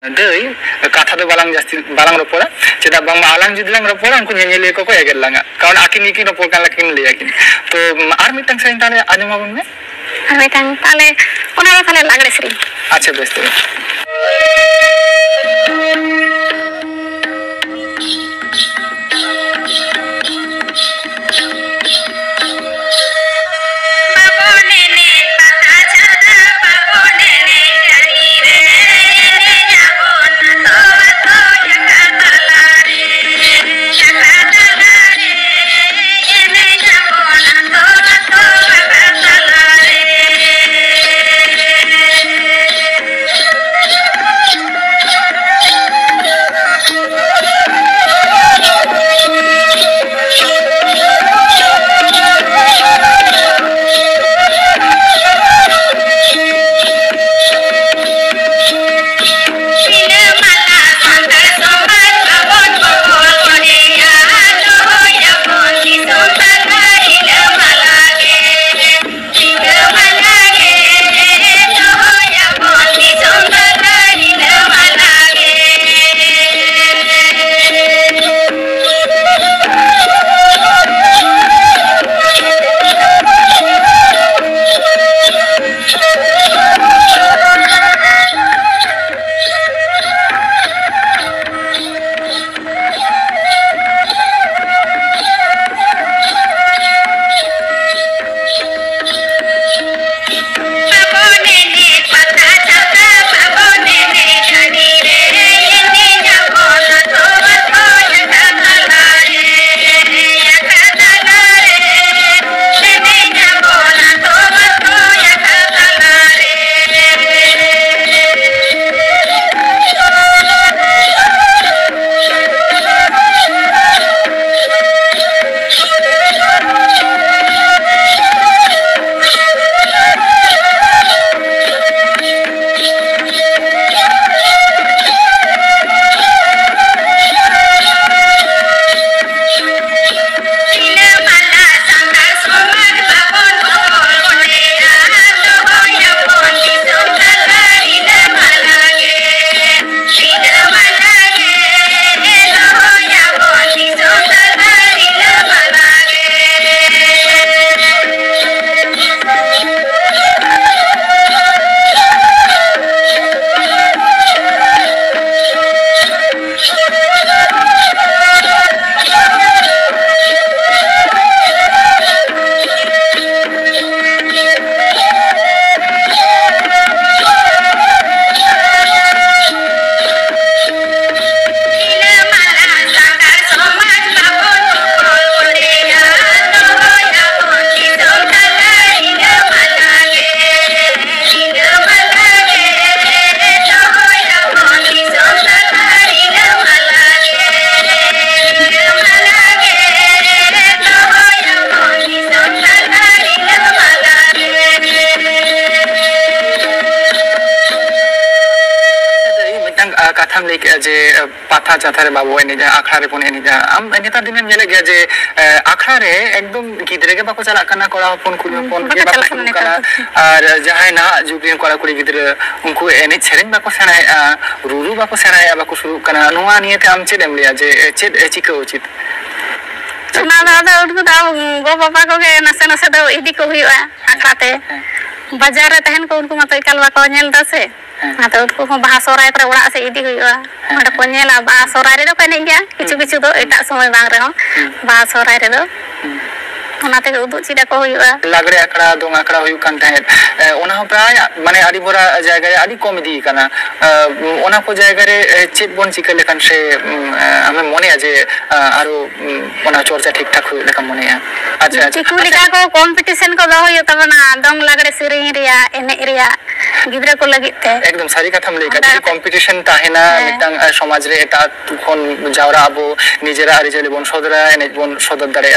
Dei, kata do balang ropora, cedak bang alang jadi lang ropora, angku nyanyi koko ya gelanga. Kawan akin iki ropor kan lakin le yakin. To army tang sain tale anjum abun me? Army tang tale, ona tale lagre sri. Acha beste. katham lek je patha chathare babu eni ja akhara re pon eni ja am netar dinen nyele ge je akhara re ekdom gidre ge bako chalak kana kora hopon kuri hopon ge bako shuru kana ar jahay na jugrin kora kuri gidre unku eni sereng bako senai ruru bako senai bako shuru kana noa niye te am chedem liya je ched chika uchit na da urdu da go baba ko ge nase nase do idi ko huyu'a akrate बाजार रे तहन को उनको मत कल बा को nail दसे तो उनको बाहा सोराय करे ओड़ा से इदी हुआ ओडे को नेला बाहा सोराय रे दो कने गया किछु किछु दो एटा समय बांग रे हो बाहा सोराय रे दो ओनाते उदु चिदा को हुआ लागरे आकड़ा दोंग आकड़ा हुयु कान तहन ओना हो प्राय माने आदि बोरा जायगा रे आदि कम इदी काना ओना को जायगा रे चेत बन चिके लेखान से हमें मने जे आरो ओना चर्चा ठीक ठाक हुयु लेखा मने अच्छा चिकु लिका को कंपटीशन को दो हुयु तबना दोंग लागरे सिरिंग रिया एने रिया गिद्रा को लगिते एकदम सारी कथाम लेका जे कंपटीशन ताहेना मिटांग समाज रे एटा तुखन जावरा आबो निजेरा आरि जेले बन सदरा एने बन सदर दारे